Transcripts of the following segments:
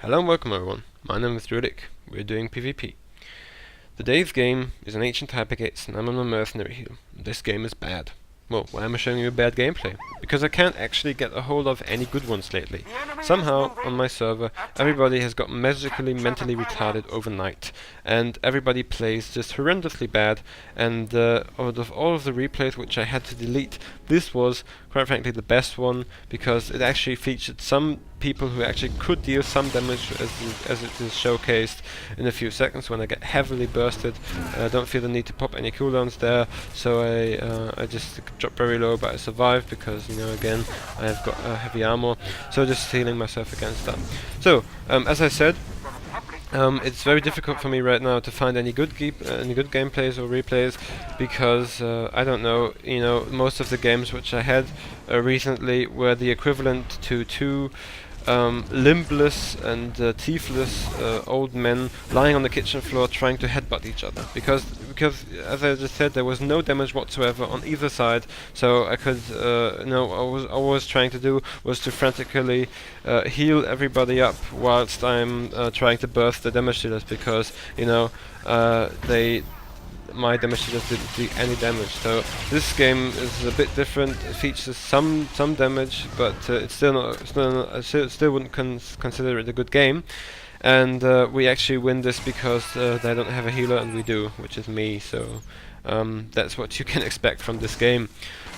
Hello and welcome everyone, my name is Drewlik, we're doing PvP. Today's game is an Ancient Hypergates and I'm on a mercenary heal. This game is bad. Well, why am I showing you bad gameplay? Because I can't actually get a hold of any good ones lately. Somehow, on my server, everybody has got magically mentally retarded overnight. And everybody plays just horrendously bad, and out of all of the replays which I had to delete, this was, quite frankly, the best one, because it actually featured some people who actually could deal some damage as it is showcased in a few seconds when I get heavily bursted. I don't feel the need to pop any cooldowns there, so I just dropped very low, but I survived because, you know, again, I have got heavy armor, so just healing myself against that. So, as I said, it's very difficult for me right now to find any good gameplays or replays because I don't know, you know, most of the games which I had recently were the equivalent to two limbless and teethless old men lying on the kitchen floor trying to headbutt each other because as I just said, there was no damage whatsoever on either side, so I could all I was trying to do was to frantically heal everybody up whilst I'm trying to burst the damage dealers because, you know, my damage dealers didn't do any damage. So this game is a bit different. It features some damage, but it's still not. I still wouldn't consider it a good game. And we actually win this because they don't have a healer and we do, which is me. So that's what you can expect from this game.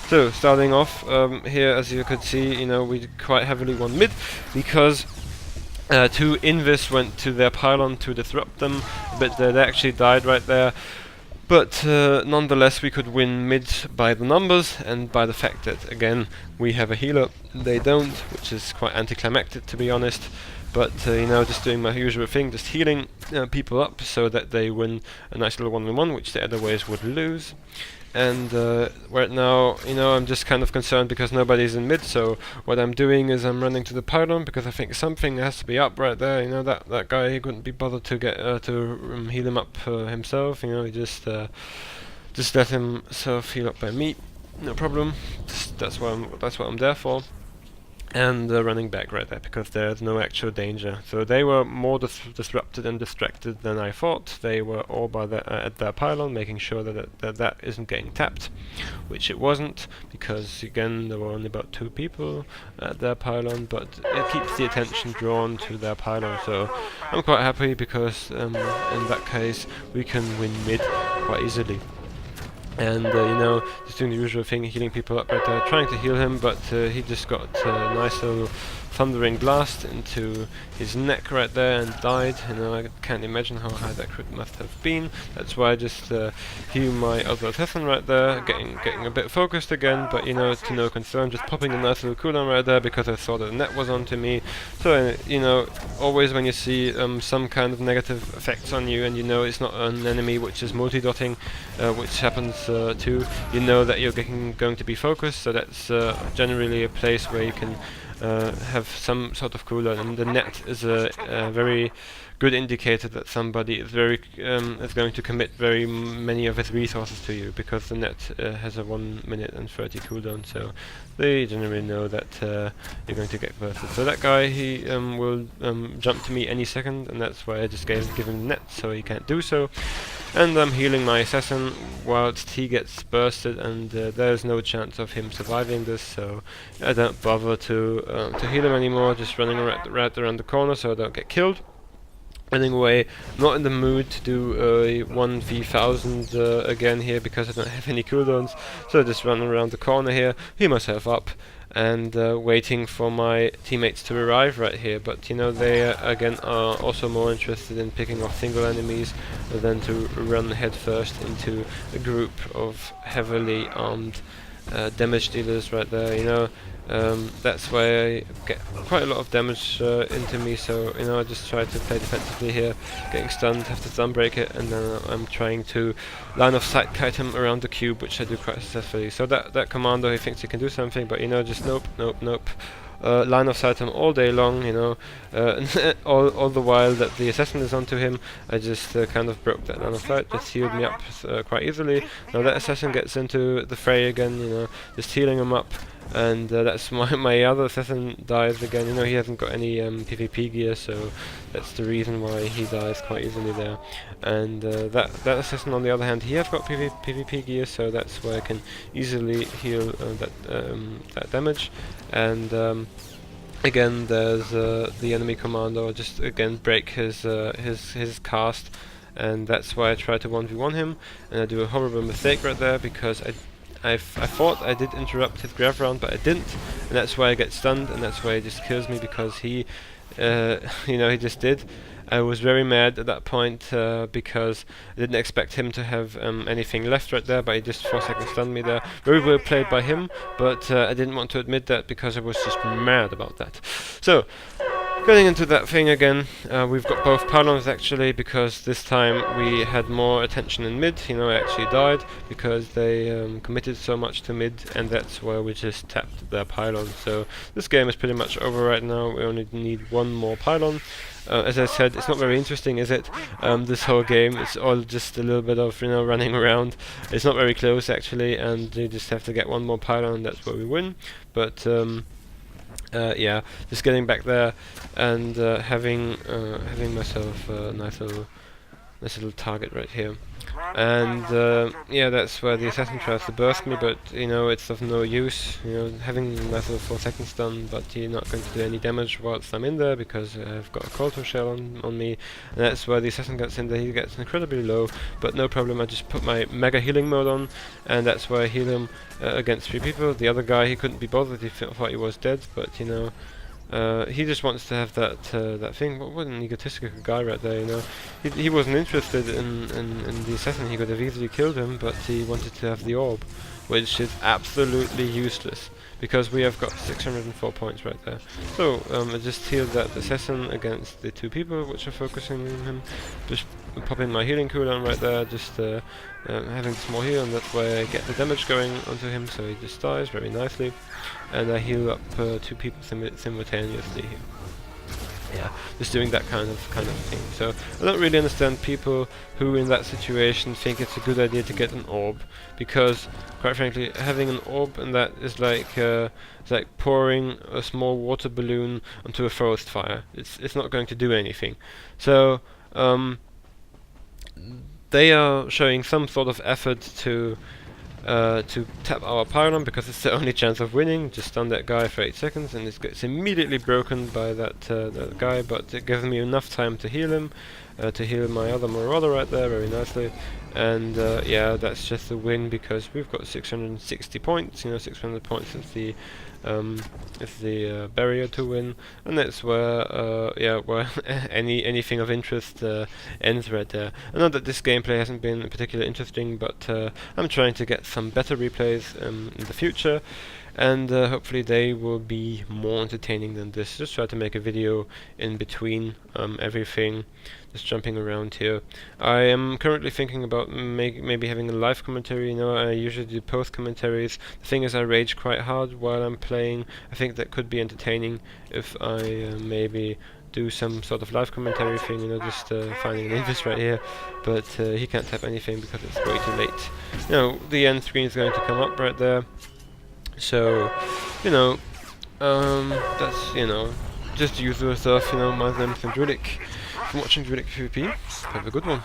So starting off here, as you could see, you know, we quite heavily won mid because two Invis went to their pylon to disrupt them, but they actually died right there. But nonetheless, we could win mid by the numbers and by the fact that, again, we have a healer, they don't, which is quite anticlimactic, to be honest. But, you know, just doing my usual thing, just healing people up so that they win a nice little 1v1, which the other ways would lose. And right now, you know, I'm just kind of concerned because nobody's in mid, so what I'm doing is I'm running to the pylon because I think something has to be up right there. You know, that guy, he couldn't be bothered to get to heal him up himself. You know, he just let himself heal up by me. No problem. That's what I'm there for. And running back right there because there's no actual danger. So they were more disrupted and distracted than I thought. They were all at their pylon, making sure that isn't getting tapped, which it wasn't, because again there were only about 2 people at their pylon, but it keeps the attention drawn to their pylon. So I'm quite happy because in that case we can win mid quite easily. And you know, just doing the usual thing, healing people up right there, trying to heal him, but he just got a nice little thundering blast into his neck right there and died. You know, I can't imagine how high that crit must have been. That's why I just heal my other assassin right there, getting a bit focused again, but you know, to no concern, just popping a nice little cooldown right there because I saw that the net was onto me. So you know, always when you see some kind of negative effects on you and you know it's not an enemy which is multi-dotting, which happens too, you know that you're going to be focused, so that's generally a place where you can have some sort of cooldown, and the net is a very good indicator that somebody is going to commit very many of its resources to you, because the net has a 1 minute and 30 cooldown, so they generally know that you're going to get bursted. So that guy, he will jump to me any second, and that's why I just give him the net, so he can't do so. And I'm healing my assassin whilst he gets bursted, and there's no chance of him surviving this, so I don't bother to heal him anymore, just running right around the corner so I don't get killed. Running away, not in the mood to do a 1v1000 again here because I don't have any cooldowns, so just run around the corner here, heal myself up, and waiting for my teammates to arrive right here. But you know, they again are also more interested in picking off single enemies than to run headfirst into a group of heavily armed damage dealers right there. You know, that's why I get quite a lot of damage into me, so you know, I just try to play defensively here, getting stunned, have to stun break it, and then I'm trying to line of sight kite him around the cube, which I do quite successfully. So that commander, he thinks he can do something, but you know, just nope. Line of sight him all day long, you know, all the while that the assassin is onto him. I just kind of broke that line of sight, just healed me up quite easily. Now that assassin gets into the fray again, you know, just healing him up, and that's why my other assassin dies again. You know, he hasn't got any PvP gear, so that's the reason why he dies quite easily there. And that assassin, on the other hand, he has got PvP gear, so that's where I can easily heal that damage. And again, there's the enemy commander. Just again break his cast, and that's why I try to 1v1 him, and I do a horrible mistake right there because I thought I did interrupt his grab round, but I didn't, and that's why I get stunned, and that's why he just kills me because he, you know, he just did. I was very mad at that point because I didn't expect him to have anything left right there, but he just 4 seconds stunned me there. Very well played by him, but I didn't want to admit that because I was just mad about that. So, getting into that thing again, we've got both pylons actually, because this time we had more attention in mid. You know, I actually died because they committed so much to mid, and that's where we just tapped their pylon. So this game is pretty much over right now. We only need one more pylon. As I said, it's not very interesting, is it? This whole game, it's all just a little bit of, you know, running around. It's not very close actually, and you just have to get one more pylon, and that's where we win. But yeah, just getting back there and having myself a nice little target right here. And yeah, that's where the assassin tries to burst me, but you know, it's of no use. You know, having a nice little 4 second stun, but you're not going to do any damage whilst I'm in there because I've got a Kolto shell on me, and that's where the assassin gets in there. He gets incredibly low, but no problem. I just put my mega healing mode on, and that's where I heal him against 3 people. The other guy, he couldn't be bothered. He thought he was dead, but you know. He just wants to have that that thing. What an egotistical guy right there, you know. He wasn't interested in the assassin. He could have easily killed him, but he wanted to have the orb, which is absolutely useless because we have got 604 points right there. So I just healed that assassin against the 2 people which are focusing on him. Just popping my healing cooldown right there, just having a small heal, and that's why I get the damage going onto him, so he just dies very nicely. And I heal up 2 people simultaneously here. Yeah, just doing that kind of thing. So I don't really understand people who in that situation think it's a good idea to get an orb, because quite frankly, having an orb and that is like it's like pouring a small water balloon onto a forest fire. It's not going to do anything. So they are showing some sort of effort to tap our pylon because it's the only chance of winning. Just stun that guy for 8 seconds and it gets immediately broken by that guy, but it gives me enough time to heal him, to heal my other marauder right there very nicely. And yeah, that's just a win because we've got 660 points, you know, 600 points is the barrier to win, and that's where yeah, where anything of interest ends right there. I know that this gameplay hasn't been particularly interesting, but I'm trying to get some better replays in the future, and hopefully they will be more entertaining than this. Just try to make a video in between everything, just jumping around here. I am currently thinking about maybe having a live commentary. You know, I usually do post commentaries. The thing is, I rage quite hard while I'm playing. I think that could be entertaining if I maybe do some sort of live commentary thing, you know, just finding an invis right here, but he can't tap anything because it's way too late. You know, the end screen is going to come up right there, so, you know, that's, you know, just the usual stuff, you know. My name is Drewlik. From watching Drewlik PvP. Have a good one.